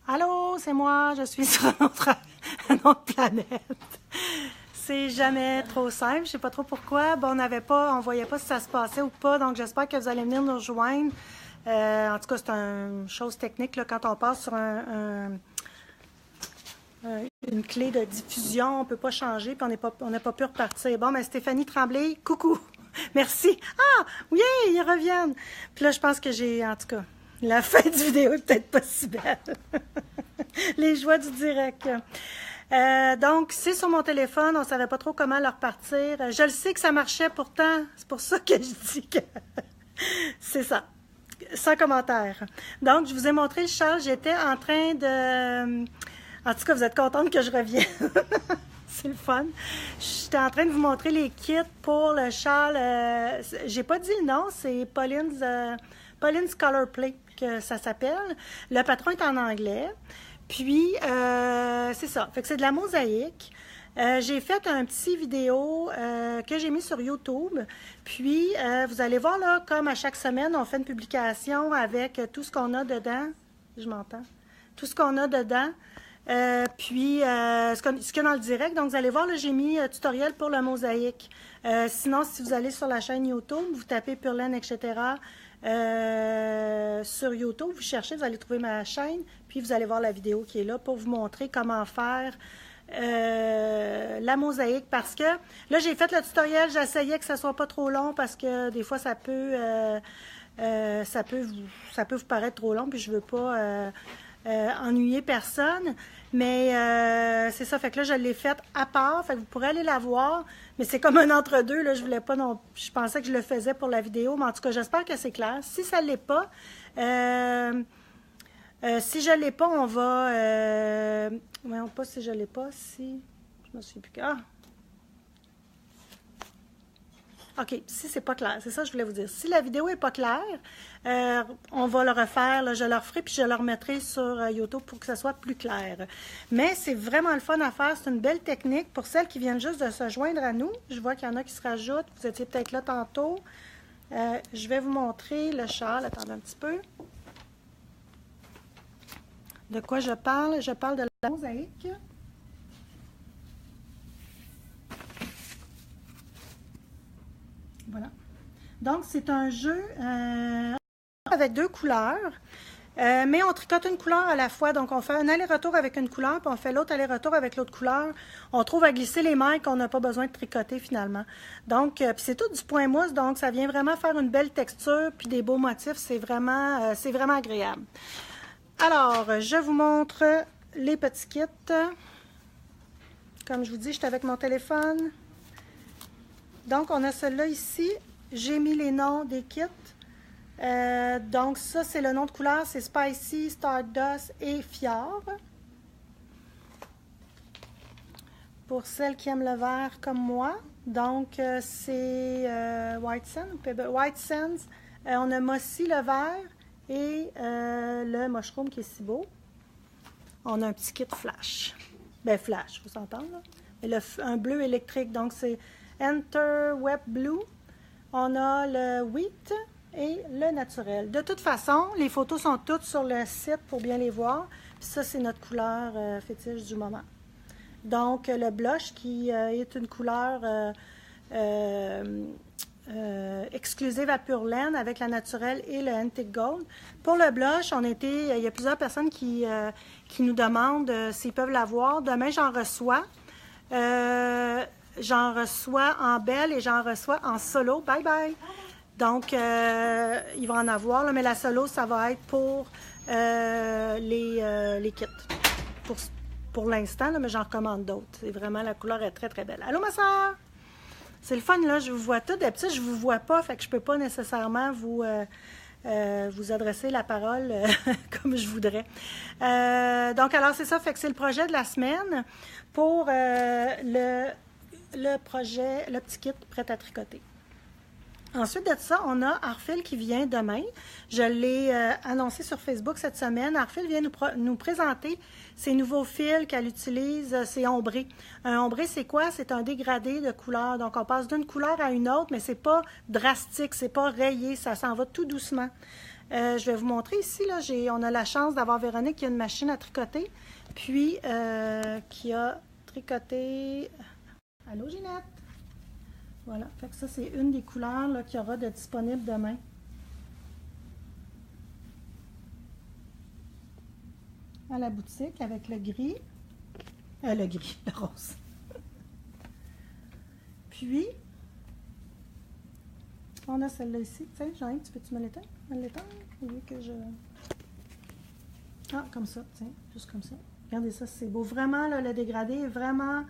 Allô, c'est moi, je suis sur une autre planète. C'est jamais trop simple, je sais pas trop pourquoi. Bon, on voyait pas si ça se passait ou pas, donc j'espère que vous allez venir nous rejoindre. En tout cas, c'est une chose technique là, quand on passe sur une clé de diffusion, on peut pas changer, puis on n'a pas pu repartir. Bon, mais Stéphanie Tremblay, coucou! Merci! Ah! Oui, ils reviennent! Puis là, je pense que en tout cas, la fin du vidéo est peut-être pas si belle. Les joies du direct. Donc, c'est sur mon téléphone, on savait pas trop comment le repartir. Je le sais que ça marchait pourtant, c'est pour ça que je dis que c'est ça. Sans commentaire. Donc, je vous ai montré le châle, j'étais en train de... En tout cas, vous êtes contente que je revienne. C'est le fun. J'étais en train de vous montrer les kits pour le châle. J'ai pas dit non, c'est Pauline's Color Play que ça s'appelle. Le patron est en anglais. Puis, c'est ça. Fait que c'est de la mosaïque. J'ai fait un petit vidéo que j'ai mis sur YouTube. Puis, vous allez voir, là, comme à chaque semaine, on fait une publication avec tout ce qu'on a dedans. Je m'entends. Tout ce qu'on a dedans. Puis, ce qu'il y a dans le direct. Donc, vous allez voir, là, j'ai mis tutoriel pour le mosaïque. Sinon, si vous allez sur la chaîne YouTube, vous tapez Purlaine, etc., sur YouTube, vous cherchez, vous allez trouver ma chaîne, puis vous allez voir la vidéo qui est là pour vous montrer comment faire la mosaïque, parce que là j'ai fait le tutoriel, j'essayais que ça soit pas trop long parce que des fois ça peut vous paraître trop long, puis je veux pas ennuyer personne, mais c'est ça, fait que là je l'ai faite à part, fait que vous pourrez aller la voir, mais c'est comme un entre-deux, là, je voulais pas non, je pensais que je le faisais pour la vidéo, mais en tout cas j'espère que c'est clair. Si ça l'est pas, si je l'ai pas, on va, voyons pas si je l'ai pas, si, je me suis plus, OK, si c'est pas clair, c'est ça que je voulais vous dire. Si la vidéo est pas claire, on va le refaire, là, je le referai puis je le remettrai sur YouTube pour que ça soit plus clair. Mais c'est vraiment le fun à faire, c'est une belle technique pour celles qui viennent juste de se joindre à nous. Je vois qu'il y en a qui se rajoutent, vous étiez peut-être là tantôt. Je vais vous montrer le châle, attendez un petit peu. De quoi je parle? Je parle de la mosaïque. Voilà. Donc, c'est un jeu avec deux couleurs, mais on tricote une couleur à la fois. Donc, on fait un aller-retour avec une couleur, puis on fait l'autre aller-retour avec l'autre couleur. On trouve à glisser les mailles qu'on n'a pas besoin de tricoter finalement. Donc, puis c'est tout du point mousse, donc ça vient vraiment faire une belle texture, puis des beaux motifs. C'est vraiment agréable. Alors, je vous montre les petits kits. Comme je vous dis, j'étais avec mon téléphone. Donc, on a celui-là ici. J'ai mis les noms des kits. Donc, ça, c'est le nom de couleur. C'est Spicy, Stardust et Fjord. Pour celles qui aiment le vert comme moi. Donc, c'est White Sands. White Sands. On a Mossy, le vert. Et le Mushroom qui est si beau. On a un petit kit flash. Ben, flash, vous entendez, là? Et un bleu électrique. Donc, c'est Enter Web Blue, on a le Wheat et le naturel. De toute façon, les photos sont toutes sur le site pour bien les voir. Puis ça, c'est notre couleur fétiche du moment. Donc, le blush qui est une couleur exclusive à Purlaine avec la naturelle et le Antique Gold. Pour le blush, il y a plusieurs personnes qui nous demandent s'ils peuvent l'avoir. Demain, j'en reçois. J'en reçois en belle et j'en reçois en solo. Bye bye! Donc, il va en avoir, là, mais la solo, ça va être pour les kits. Pour l'instant, mais j'en recommande d'autres. C'est vraiment, la couleur est très, très belle. Allô, ma soeur! C'est le fun, là. Je vous vois tout. D'habitude, je ne vous vois pas, fait que je ne peux pas nécessairement vous adresser la parole comme je voudrais. Donc, alors, c'est ça. Fait que c'est le projet de la semaine pour le petit kit prêt à tricoter. Ensuite de ça, on a Arfil qui vient demain. Je l'ai annoncé sur Facebook cette semaine. Arfil vient nous présenter ses nouveaux fils qu'elle utilise, c'est ombré. Un ombré, c'est quoi? C'est un dégradé de couleur. Donc, on passe d'une couleur à une autre, mais c'est pas drastique, c'est pas rayé, ça s'en va tout doucement. Je vais vous montrer ici, là, on a la chance d'avoir Véronique qui a une machine à tricoter, puis qui a tricoté... Allô, Ginette? Voilà, fait que ça, c'est une des couleurs qu'il y aura de disponible demain. À la boutique avec le gris. Le rose. Puis, on a celle-là ici. Tiens, Jean, tu peux-tu me l'éteindre? Oui, que je... Ah, comme ça, tiens, juste comme ça. Regardez ça, c'est beau. Vraiment, là, le dégradé est vraiment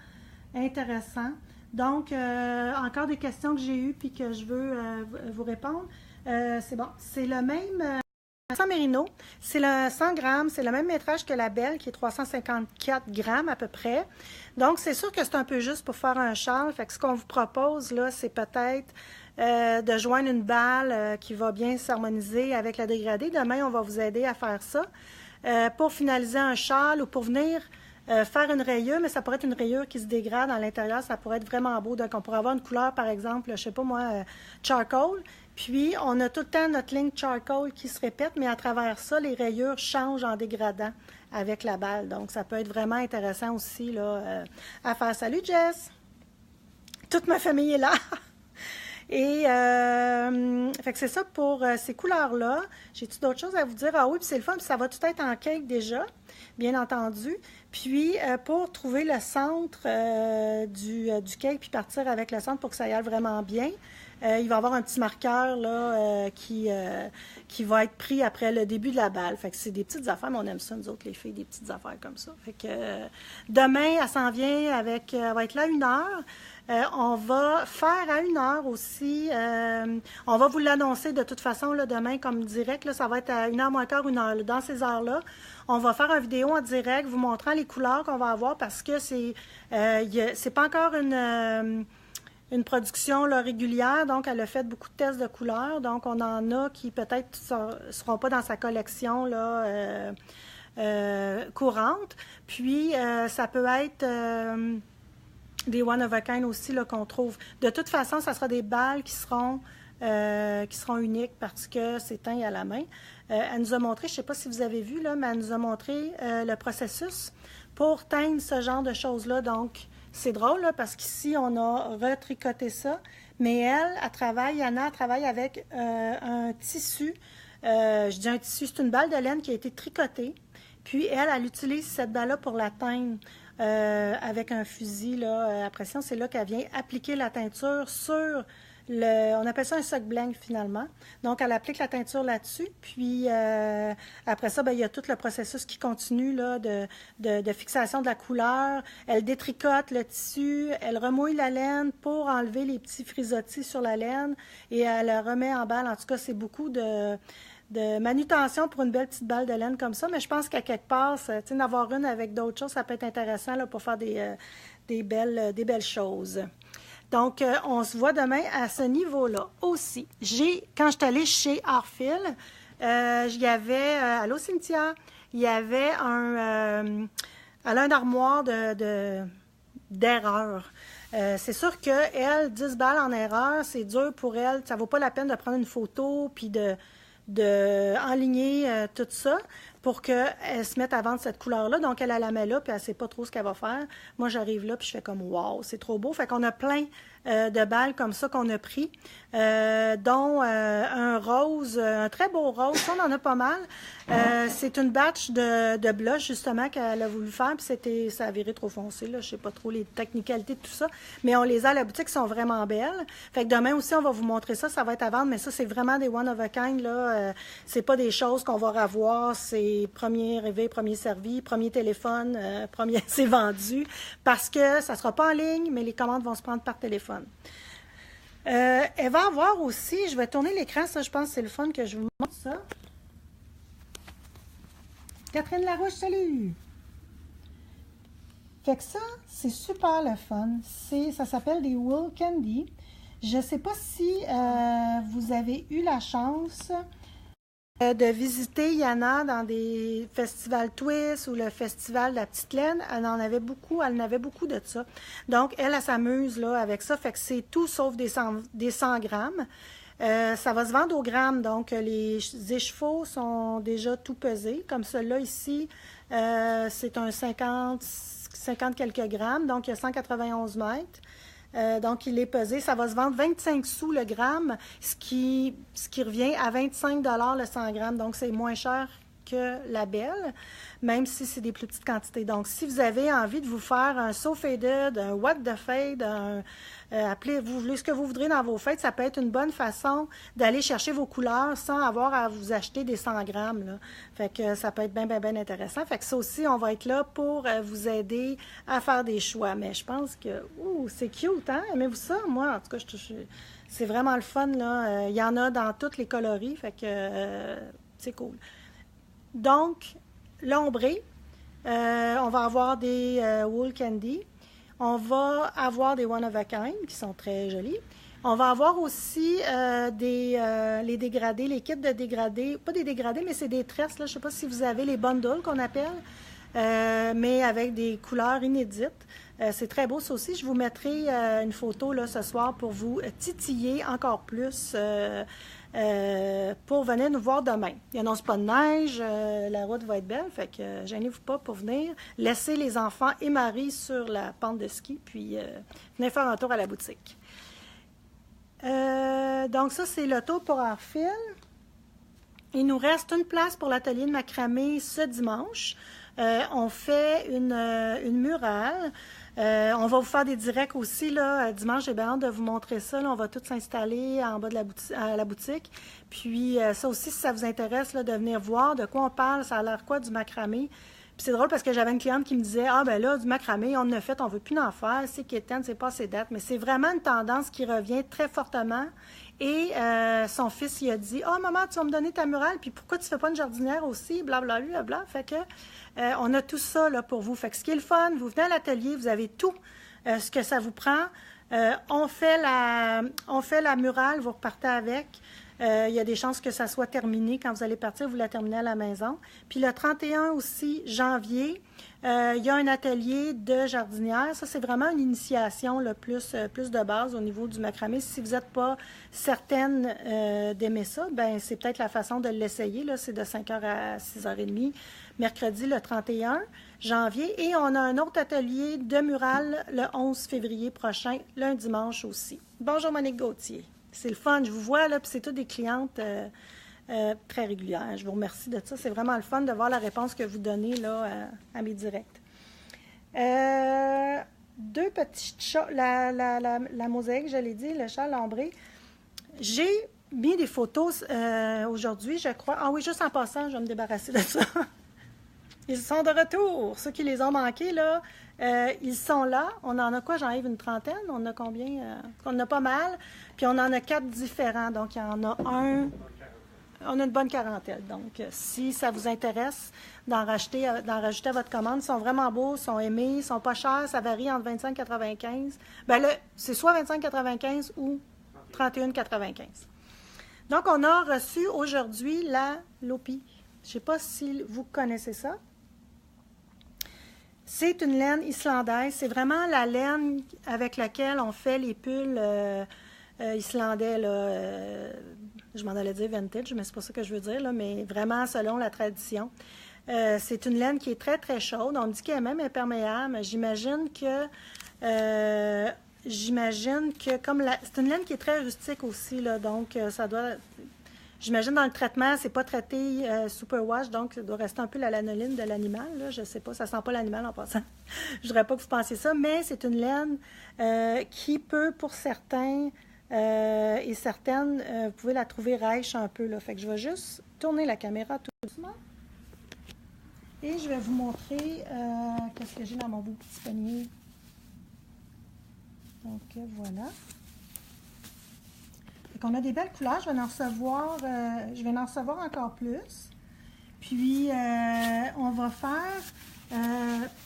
intéressant. Donc, encore des questions que j'ai eues puis que je veux vous répondre. C'est bon. C'est le même... San Merino, c'est le 100 grammes, c'est le même métrage que la Belle qui est 354 grammes à peu près. Donc, c'est sûr que c'est un peu juste pour faire un châle. Fait que ce qu'on vous propose là, c'est peut-être de joindre une balle qui va bien s'harmoniser avec la dégradée. Demain, on va vous aider à faire ça pour finaliser un châle ou pour venir faire une rayure, mais ça pourrait être une rayure qui se dégrade à l'intérieur. Ça pourrait être vraiment beau. Donc, on pourrait avoir une couleur, par exemple, je sais pas moi, charcoal. Puis, on a tout le temps notre ligne charcoal qui se répète, mais à travers ça, les rayures changent en dégradant avec la balle. Donc, ça peut être vraiment intéressant aussi là, à faire. Salut, Jess! Toute ma famille est là! Et fait que c'est ça pour ces couleurs-là. J'ai-tu d'autres choses à vous dire? Ah oui, puis c'est le fun, puis ça va tout être en cake déjà, bien entendu. Puis pour trouver le centre du cake, puis partir avec le centre pour que ça y aille vraiment bien, il va y avoir un petit marqueur là, qui va être pris après le début de la balle. Fait que c'est des petites affaires, mais on aime ça, nous autres, les filles, des petites affaires comme ça. Fait que demain, elle s'en vient avec, elle va être là 1 heure. On va faire à 1 heure aussi. On va vous l'annoncer de toute façon là, demain comme direct. Là, ça va être à 1h moins quart, 1 heure. Là. Dans ces heures-là, on va faire une vidéo en direct vous montrant les couleurs qu'on va avoir parce que c'est pas encore une production là, régulière. Donc, elle a fait beaucoup de tests de couleurs. Donc, on en a qui peut-être ne seront pas dans sa collection là, courante. Puis, ça peut être... des one of a kind aussi là, qu'on trouve. De toute façon, ça sera des balles qui seront uniques parce que c'est teint à la main. Elle nous a montré, je ne sais pas si vous avez vu, là, mais elle nous a montré le processus pour teindre ce genre de choses-là. Donc, c'est drôle là, parce qu'ici, on a retricoté ça, mais elle travaille avec un tissu. Je dis un tissu, c'est une balle de laine qui a été tricotée. Puis, elle utilise cette balle-là pour la teindre. Avec un fusil là, à pression, c'est là qu'elle vient appliquer la teinture sur on appelle ça un sock blank finalement. Donc, elle applique la teinture là-dessus, puis après ça, bien, il y a tout le processus qui continue là, de fixation de la couleur. Elle détricote le tissu, elle remouille la laine pour enlever les petits frisottis sur la laine et elle le remet en balle. En tout cas, c'est beaucoup de manutention pour une belle petite balle de laine comme ça, mais je pense qu'à quelque part, d'avoir une avec d'autres choses, ça peut être intéressant là, pour faire des belles choses. Donc, on se voit demain à ce niveau-là aussi. Quand je suis allée chez Artfil, il y avait, allô Cynthia, il y avait elle a une armoire d'erreur. C'est sûr qu'elle, 10 balles en erreur, c'est dur pour elle. Ça ne vaut pas la peine de prendre une photo puis enligner tout ça pour qu'elle se mette à vendre cette couleur-là. Donc, elle la met là, puis elle ne sait pas trop ce qu'elle va faire. Moi, j'arrive là, puis je fais comme « wow, c'est trop beau ». Fait qu'on a plein de balles comme ça qu'on a pris, dont un rose, un très beau rose. Ça, on en a pas mal. C'est une batch de blush, justement, qu'elle a voulu faire, puis ça a viré trop foncé, là. Je sais pas trop les technicalités de tout ça, mais on les a à la boutique, qui sont vraiment belles. Fait que demain aussi, on va vous montrer ça. Ça va être à vendre, mais ça, c'est vraiment des one of a kind, là. C'est pas des choses qu'on va revoir. C'est premier rêvé, premier servi, premier téléphone, premier c'est vendu, parce que ça sera pas en ligne, mais les commandes vont se prendre par téléphone. Elle va avoir aussi, je vais tourner l'écran, ça je pense que c'est le fun que je vous montre ça. Catherine Larouche, salut! Fait que ça, c'est super le fun. Ça s'appelle des Wool Candy. Je ne sais pas si vous avez eu la chance de visiter Yana dans des festivals Twist ou le festival de la Petite Laine. Elle en avait beaucoup de ça. Donc, elle s'amuse là avec ça. Fait que c'est tout sauf des 100 grammes. Ça va se vendre au gramme, donc les échevaux sont déjà tout pesés. Comme celui-là ici, c'est un 50 quelques grammes, donc il y a 191 mètres. Donc, il est pesé. Ça va se vendre 25 sous le gramme, ce qui revient à 25 le 100 grammes. Donc, c'est moins cher que la belle, même si c'est des plus petites quantités. Donc, si vous avez envie de vous faire un sew faded, un what the fade, appelez-vous ce que vous voudrez dans vos fêtes, ça peut être une bonne façon d'aller chercher vos couleurs sans avoir à vous acheter des 100 grammes, là. Fait que ça peut être bien, bien, bien intéressant. Fait que ça aussi, on va être là pour vous aider à faire des choix. Mais je pense que, c'est cute, hein? Aimez-vous ça? Moi, en tout cas, c'est vraiment le fun, là. Il y en a dans toutes les coloris, fait que c'est cool. Donc, l'ombré, on va avoir des wool candy. On va avoir des one of a kind qui sont très jolis. On va avoir aussi les dégradés, les kits de dégradés. Pas des dégradés, mais c'est des tresses. Là. Je ne sais pas si vous avez les bundles qu'on appelle, mais avec des couleurs inédites. C'est très beau ça aussi. Je vous mettrai une photo là, ce soir pour vous titiller encore plus pour venir nous voir demain. Il n'annonce pas de neige, la route va être belle, fait que gênez-vous pas pour venir. Laissez les enfants et Marie sur la pente de ski, puis venez faire un tour à la boutique. Donc ça, c'est le tour pour Arfil. Il nous reste une place pour l'atelier de macramé ce dimanche. On fait une murale. On va vous faire des directs aussi, là. Dimanche, j'ai bien hâte de vous montrer ça. Là, on va tous s'installer en bas de la boutique. Puis ça aussi, si ça vous intéresse, là, de venir voir de quoi on parle, ça a l'air quoi du macramé. Puis c'est drôle parce que j'avais une cliente qui me disait « Ah, ben là, du macramé, on en a fait, on veut plus en faire. C'est quétaine, c'est pas ses dates. » Mais c'est vraiment une tendance qui revient très fortement. Et son fils, il a dit « Ah, maman, tu vas me donner ta murale, puis pourquoi tu fais pas une jardinière aussi? » Blablabla, blablabla. Fait que on a tout ça là, pour vous. Fait que ce qui est le fun, vous venez à l'atelier, vous avez tout ce que ça vous prend. On fait la murale, vous repartez avec. Il y a des chances que ça soit terminé. Quand vous allez partir, vous la terminez à la maison. Puis le 31 aussi, janvier, il y a un atelier de jardinière. Ça, c'est vraiment une initiation là, plus de base au niveau du macramé. Si vous n'êtes pas certaine d'aimer ça, ben c'est peut-être la façon de l'essayer. Là, c'est de 5h à 6h30, mercredi le 31 janvier. Et on a un autre atelier de murale le 11 février prochain, un dimanche aussi. Bonjour Monique Gauthier. C'est le fun, je vous vois, là, puis c'est toutes des clientes très régulières. Je vous remercie de ça. C'est vraiment le fun de voir la réponse que vous donnez là, à mes directs. Deux petits chats, la mosaïque, je l'ai dit, le chat lambré. J'ai mis des photos aujourd'hui, je crois. Ah oui, juste en passant, je vais me débarrasser de ça. Ils sont de retour. Ceux qui les ont manqués, là, ils sont là. On en a quoi? J'enlève une trentaine. On en a combien? On en a pas mal. Puis on en a 4 différents. Donc, il y en a un. On a une bonne quarantaine. Donc, si ça vous intéresse d'en rajouter à votre commande, ils sont vraiment beaux, ils sont aimés, ils sont pas chers. Ça varie entre 25,95. Bien là, c'est soit 25,95 ou 31,95. Donc, on a reçu aujourd'hui la Lopi. Je ne sais pas si vous connaissez ça. C'est une laine islandaise. C'est vraiment la laine avec laquelle on fait les pulls islandais. Là, je m'en allais dire vintage, mais c'est pas ça que je veux dire, là, mais vraiment selon la tradition. C'est une laine qui est très, très chaude. On me dit qu'elle est même imperméable. J'imagine que comme c'est une laine qui est très rustique aussi, là, donc ça doit... J'imagine dans le traitement, c'est pas traité superwash, donc ça doit rester un peu la lanoline de l'animal. Là, je sais pas, ça sent pas l'animal en passant. Je voudrais pas que vous pensiez ça, mais c'est une laine qui peut, pour certains et certaines, vous pouvez la trouver rêche un peu. Là. Fait que je vais juste tourner la caméra tout doucement. Et je vais vous montrer qu'est-ce que j'ai dans mon beau petit panier. Donc voilà. On a des belles couleurs, je vais en recevoir encore plus. Puis, on va faire,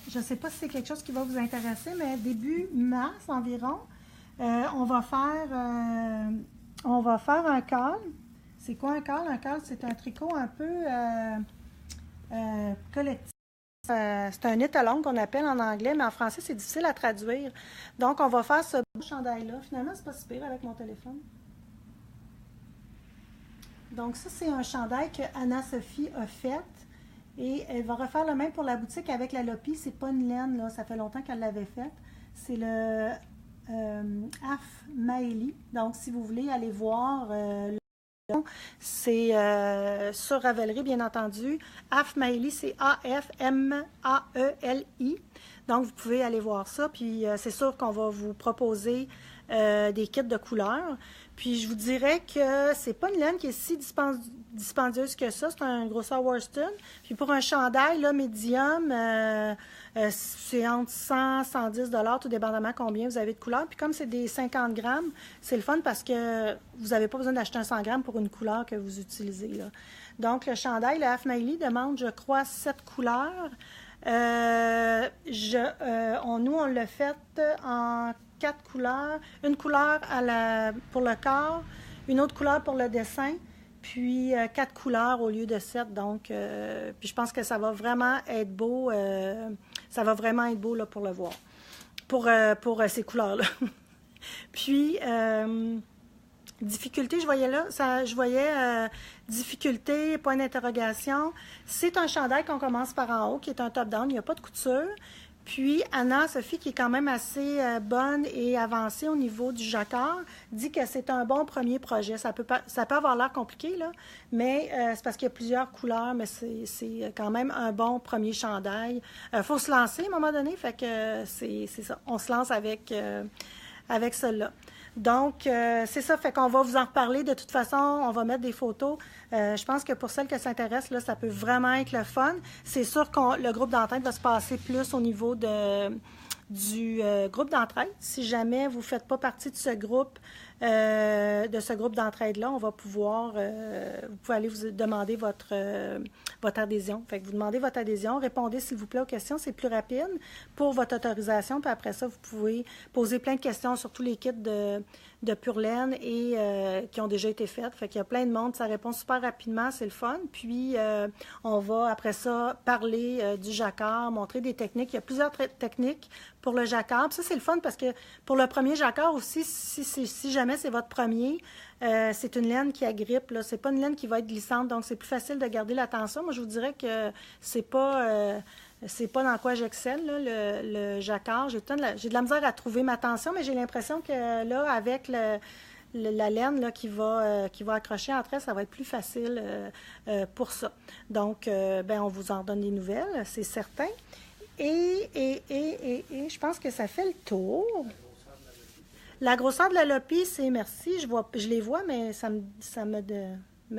je ne sais pas si c'est quelque chose qui va vous intéresser, mais début mars environ, on va faire un col. C'est quoi un col? Un col, c'est un tricot un peu collectif. C'est un knit along qu'on appelle en anglais, mais en français, c'est difficile à traduire. Donc, on va faire ce beau chandail-là. Finalement, c'est pas si pire avec mon téléphone. Donc ça, c'est un chandail que Anna-Sophie a fait. Et elle va refaire le même pour la boutique avec la Lopi. C'est pas une laine, là. Ça fait longtemps qu'elle l'avait faite. C'est le Af Maeli. Donc, si vous voulez aller voir c'est sur Ravelry, bien entendu. Af Maeli, c'est A-F-M-A-E-L-I. Donc, vous pouvez aller voir ça. Puis, c'est sûr qu'on va vous proposer des kits de couleurs. Puis, je vous dirais que c'est pas une laine qui est si dispendieuse que ça. C'est un grosseur Worsted. Puis, pour un chandail, là, médium, c'est entre 100 110 $, tout dépendamment combien vous avez de couleurs. Puis, comme c'est des 50 grammes, c'est le fun parce que vous n'avez pas besoin d'acheter un 100 grammes pour une couleur que vous utilisez, là. Donc, le chandail, le Half Maili demande, je crois, 7 couleurs. Nous, on l'a fait en 4 couleurs. Une couleur pour le corps, une autre couleur pour le dessin, puis 4 couleurs au lieu de 7. Donc, puis je pense que ça va vraiment être beau. Ça va vraiment être beau là, pour le voir, pour ces couleurs-là. Puis, difficulté, je voyais là, difficulté, point d'interrogation. C'est un chandail qu'on commence par en haut, qui est un top-down, il n'y a pas de couture. Puis, Anna-Sophie, qui est quand même assez bonne et avancée au niveau du jacquard, dit que c'est un bon premier projet. Ça peut avoir l'air compliqué, là, mais c'est parce qu'il y a plusieurs couleurs, mais c'est quand même un bon premier chandail. Faut se lancer à un moment donné, fait que c'est ça. On se lance avec celle-là. Donc, c'est ça, fait qu'on va vous en reparler. De toute façon, on va mettre des photos. Je pense que pour celles qui s'intéressent, là, ça peut vraiment être le fun. C'est sûr que le groupe d'entraide va se passer plus au niveau du groupe d'entraide. Si jamais vous ne faites pas partie de ce groupe d'entraide-là, on va pouvoir, vous pouvez aller vous demander votre adhésion. Fait que vous demandez votre adhésion, répondez s'il vous plaît aux questions, c'est plus rapide pour votre autorisation, puis après ça, vous pouvez poser plein de questions sur tous les kits de pure laine et qui ont déjà été faites. Fait qu'il y a plein de monde, ça répond super rapidement, c'est le fun. Puis, on va après ça parler du jacquard, montrer des techniques. Il y a plusieurs techniques pour le jacquard. Puis ça, c'est le fun parce que pour le premier jacquard aussi, si jamais c'est votre premier, c'est une laine qui agrippe, là. C'est pas une laine qui va être glissante, donc c'est plus facile de garder la tension. Moi, je vous dirais que c'est pas dans quoi j'excelle, là, le jacquard. J'ai de la misère à trouver ma tension, mais j'ai l'impression que là, avec la laine là, qui va accrocher entre elles, ça va être plus facile pour ça. Donc, on vous en donne des nouvelles, c'est certain. Et je pense que ça fait le tour. La grosseur de la Lopi, c'est merci. Je les vois, mais ça me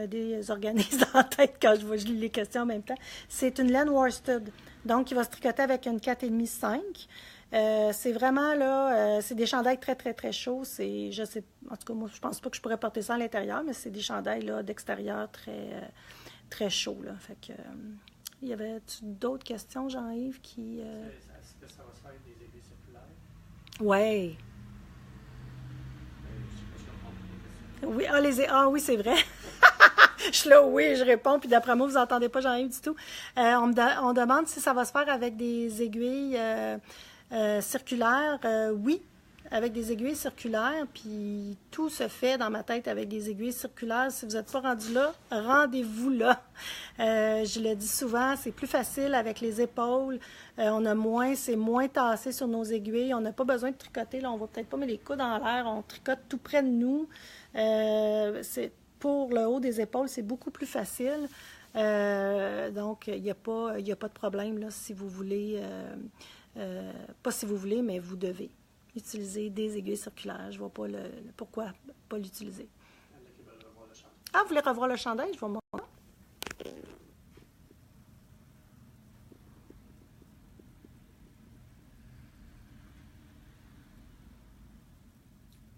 désorganise dans la tête quand je lis les questions en même temps. C'est une laine worsted, donc qui va se tricoter avec une 4,5-5. C'est vraiment là, c'est des chandails très, très, très chauds. Je sais, en tout cas, moi, je pense pas que je pourrais porter ça à l'intérieur, mais c'est des chandails là, d'extérieur très, très chauds. Là. Fait que, il y avait d'autres questions, Jean-Yves, qui... Est-ce que ça va se faire avec des aiguilles circulaires? Oui. Oui, c'est vrai. Je suis là, oui, je réponds, puis d'après moi, vous n'entendez pas Jean-Yves du tout. On demande si ça va se faire avec des aiguilles circulaires. Oui, avec des aiguilles circulaires, puis tout se fait dans ma tête avec des aiguilles circulaires. Si vous n'êtes pas rendu là, rendez-vous là. Je le dis souvent, c'est plus facile avec les épaules. C'est moins tassé sur nos aiguilles. On n'a pas besoin de tricoter. Là, on va peut-être pas mettre les coudes en l'air. On tricote tout près de nous. Pour le haut des épaules, c'est beaucoup plus facile. Donc, il n'y a pas de problème là, si vous voulez. Pas si vous voulez, mais vous devez utiliser des aiguilles circulaires. Je ne vois pas pourquoi pas l'utiliser. Ah, vous voulez revoir le chandail? Je vais vous montrer.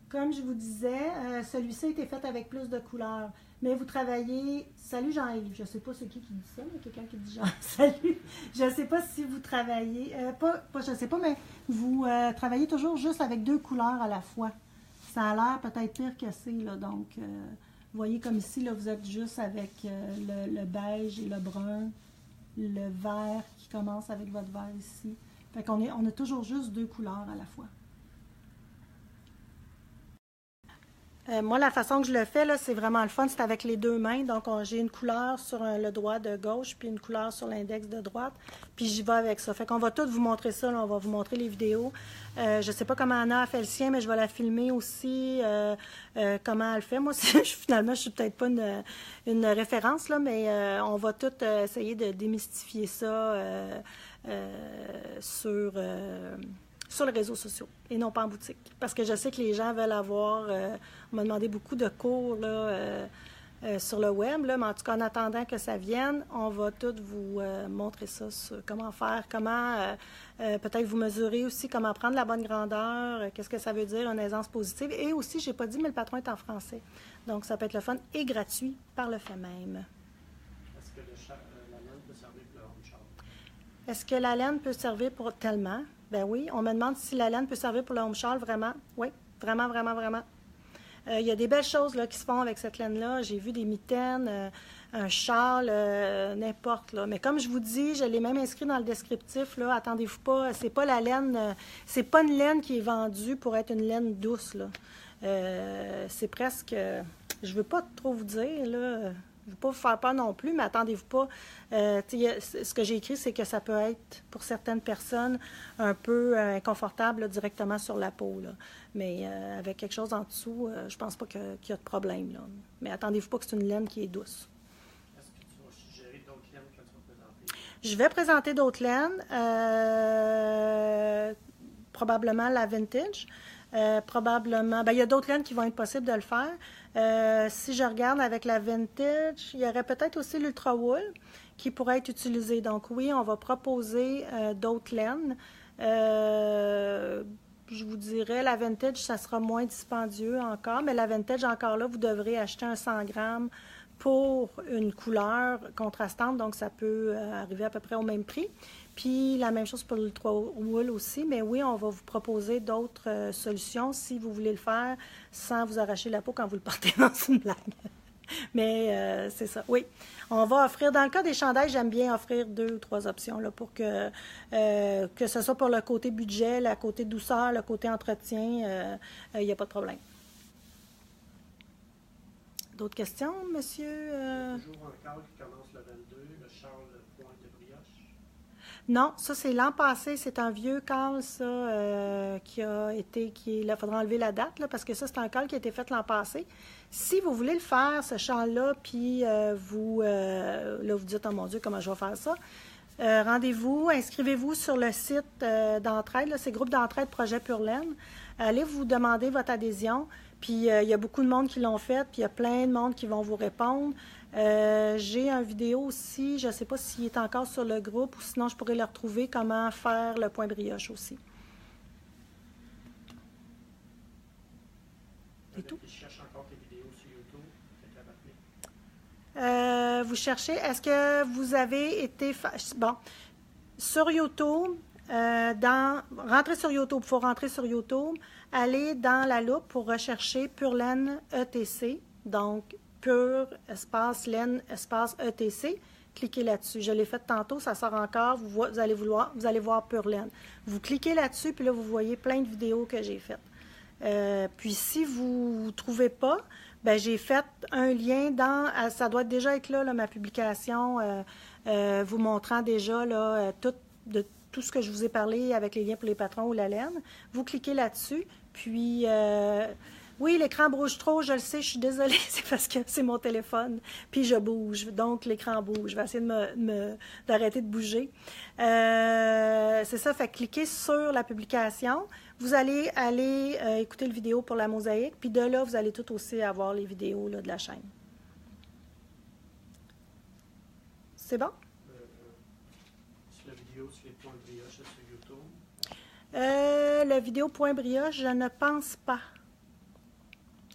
Comme je vous disais, celui-ci a été fait avec plus de couleurs. Mais vous travaillez... Salut Jean-Yves, je ne sais pas c'est qui dit ça, mais quelqu'un qui dit genre salut. Je ne sais pas si vous travaillez... je ne sais pas, mais vous travaillez toujours juste avec 2 couleurs à la fois. Ça a l'air peut-être pire que c'est, là. Donc, vous voyez comme ici, là, vous êtes juste avec le beige et le brun, le vert qui commence avec votre vert ici. Fait qu'on on a toujours juste 2 couleurs à la fois. Moi, la façon que je le fais, là, c'est vraiment le fun. C'est avec les deux mains. Donc, j'ai une couleur sur le doigt de gauche, puis une couleur sur l'index de droite. Puis, j'y vais avec ça. Fait qu'on va tout vous montrer ça. Là. On va vous montrer les vidéos. Je ne sais pas comment Anna a fait le sien, mais je vais la filmer aussi, comment elle le fait. Moi, finalement, je suis peut-être pas une référence, là, mais on va tout essayer de démystifier ça sur les réseaux sociaux et non pas en boutique. Parce que je sais que les gens veulent avoir... on m'a demandé beaucoup de cours là, sur le web, là, mais en tout cas, en attendant que ça vienne, on va tout vous montrer ça, sur comment faire, comment peut-être vous mesurer aussi, comment prendre la bonne grandeur, qu'est-ce que ça veut dire, une aisance positive. Et aussi, je n'ai pas dit, mais le patron est en français. Donc, ça peut être le fun et gratuit par le fait même. Est-ce que la laine peut servir pour le home shawl? Est-ce que la laine peut servir pour tellement? Ben oui, on me demande si la laine peut servir pour le home shawl, vraiment. Oui, vraiment, vraiment, vraiment. Il y a des belles choses là, qui se font avec cette laine-là. J'ai vu des mitaines, un châle, n'importe. Là. Mais comme je vous dis, je l'ai même inscrit dans le descriptif. Là, attendez-vous pas, c'est pas la laine, c'est pas une laine qui est vendue pour être une laine douce. Là. C'est presque, je veux pas trop vous dire, là. Je ne veux pas vous faire peur non plus, mais attendez-vous pas. Ce que j'ai écrit, c'est que ça peut être, pour certaines personnes, un peu inconfortable là, directement sur la peau. Là. Mais avec quelque chose en dessous, je pense pas qu'il y a de problème. Là. Mais attendez-vous pas que c'est une laine qui est douce. Est-ce que tu vas suggérer d'autres laines que tu vas présenter? Je vais présenter d'autres laines. Probablement la vintage. Probablement, il y a d'autres laines qui vont être possibles de le faire. Si je regarde avec la vintage, il y aurait peut-être aussi l'ultra wool qui pourrait être utilisé. Donc oui, on va proposer d'autres laines. Je vous dirais, la vintage, ça sera moins dispendieux encore, mais la vintage, encore là, vous devrez acheter un 100 grammes pour une couleur contrastante, donc ça peut arriver à peu près au même prix. Puis la même chose pour l'ultra wool aussi, mais oui, on va vous proposer d'autres solutions si vous voulez le faire sans vous arracher la peau quand vous le portez dans une blague. Mais c'est ça, oui. On va offrir, dans le cas des chandails, j'aime bien offrir 2 ou 3 options là, pour que ce soit pour le côté budget, le côté douceur, le côté entretien, il n'y a pas de problème. D'autres questions, monsieur? Toujours un cadre qui commence le 22, le châle point de brioche. Non, ça c'est l'an passé, c'est un vieux call, ça, il faudra enlever la date, là, parce que ça c'est un call qui a été fait l'an passé. Si vous voulez le faire, ce châle-là, puis là vous dites, oh mon Dieu, comment je vais faire ça? Rendez-vous, inscrivez-vous sur le site d'entraide, là, c'est groupe d'entraide Projet Pure Laine. Allez vous demander votre adhésion, puis il y a beaucoup de monde qui l'ont fait, puis il y a plein de monde qui vont vous répondre. J'ai une vidéo aussi, je ne sais pas s'il est encore sur le groupe ou sinon je pourrais le retrouver, comment faire le point brioche aussi. C'est tout. Je cherche encore tes vidéos sur YouTube. Fait qu'à Vous cherchez, est-ce que vous avez été... Bon, sur YouTube, rentrez sur YouTube, il faut rentrer sur YouTube, allez dans la loupe pour rechercher Pure Laine ETC, donc Pure, espace Laine, espace ETC, cliquez là-dessus. Je l'ai fait tantôt, ça sort encore, vous allez voir Pure Laine. Vous cliquez là-dessus, puis là, vous voyez plein de vidéos que j'ai faites. Puis si vous ne trouvez pas, ben j'ai fait un lien ça doit déjà être là, ma publication, vous montrant déjà là, tout ce que je vous ai parlé avec les liens pour les patrons ou la laine. Vous cliquez là-dessus, puis... oui, l'écran bouge trop, je le sais, je suis désolée, c'est parce que c'est mon téléphone, puis je bouge, donc l'écran bouge. Je vais essayer d'arrêter de bouger. C'est ça, fait que cliquez sur la publication, vous allez aller écouter le vidéo pour la mosaïque, puis de là, vous allez tout aussi avoir les vidéos là, de la chaîne. C'est bon? sur la vidéo, sur les points de brioche sur YouTube. La vidéo point brioche, je ne pense pas.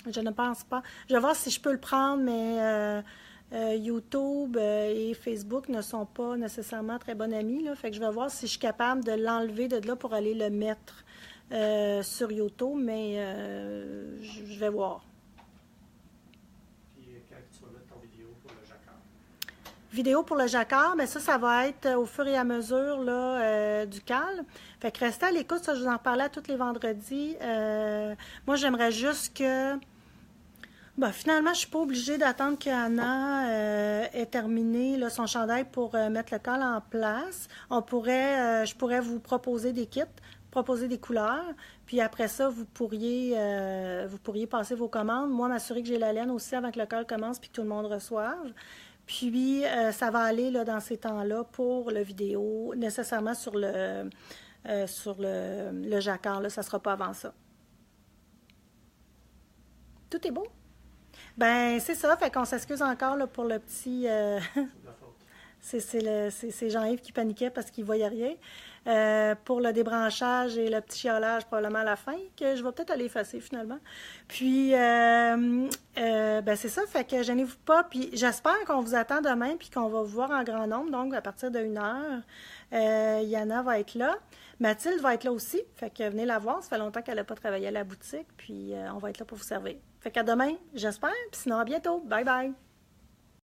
Je ne pense pas. Je vais voir si je peux le prendre, mais YouTube et Facebook ne sont pas nécessairement très bons amis. Là, fait que je vais voir si je suis capable de l'enlever de là pour aller le mettre sur YouTube, mais je vais voir. Puis quand tu vas mettre ton vidéo pour le jacquard? Vidéo pour le jacquard, mais ça va être au fur et à mesure là, du cal. Fait que restez à l'écoute, ça je vous en parlais tous les vendredis. Moi, j'aimerais juste que Ben, finalement, je suis pas obligée d'attendre qu'Anna ait terminé là, son chandail pour mettre le col en place. Je pourrais vous proposer des kits, proposer des couleurs, puis après ça, vous pourriez passer vos commandes. Moi, m'assurer que j'ai la laine aussi avant que le col commence puis que tout le monde reçoive. Puis, ça va aller là, dans ces temps-là pour le vidéo, nécessairement sur le jacquard. Là, ça ne sera pas avant ça. Tout est beau? Ben, c'est ça. Fait qu'on s'excuse encore là, pour le petit. C'est de la faute. C'est Jean-Yves qui paniquait parce qu'il ne voyait rien. Pour le débranchage et le petit chiolage, probablement à la fin, que je vais peut-être aller effacer finalement. Puis, ben c'est ça. Fait que gênez-vous pas. Puis, j'espère qu'on vous attend demain puis qu'on va vous voir en grand nombre. Donc, à partir de 1 heure, Yana va être là. Mathilde va être là aussi. Fait que venez la voir. Ça fait longtemps qu'elle n'a pas travaillé à la boutique. Puis, on va être là pour vous servir. Fait qu'à demain, j'espère. Puis sinon, à bientôt. Bye bye.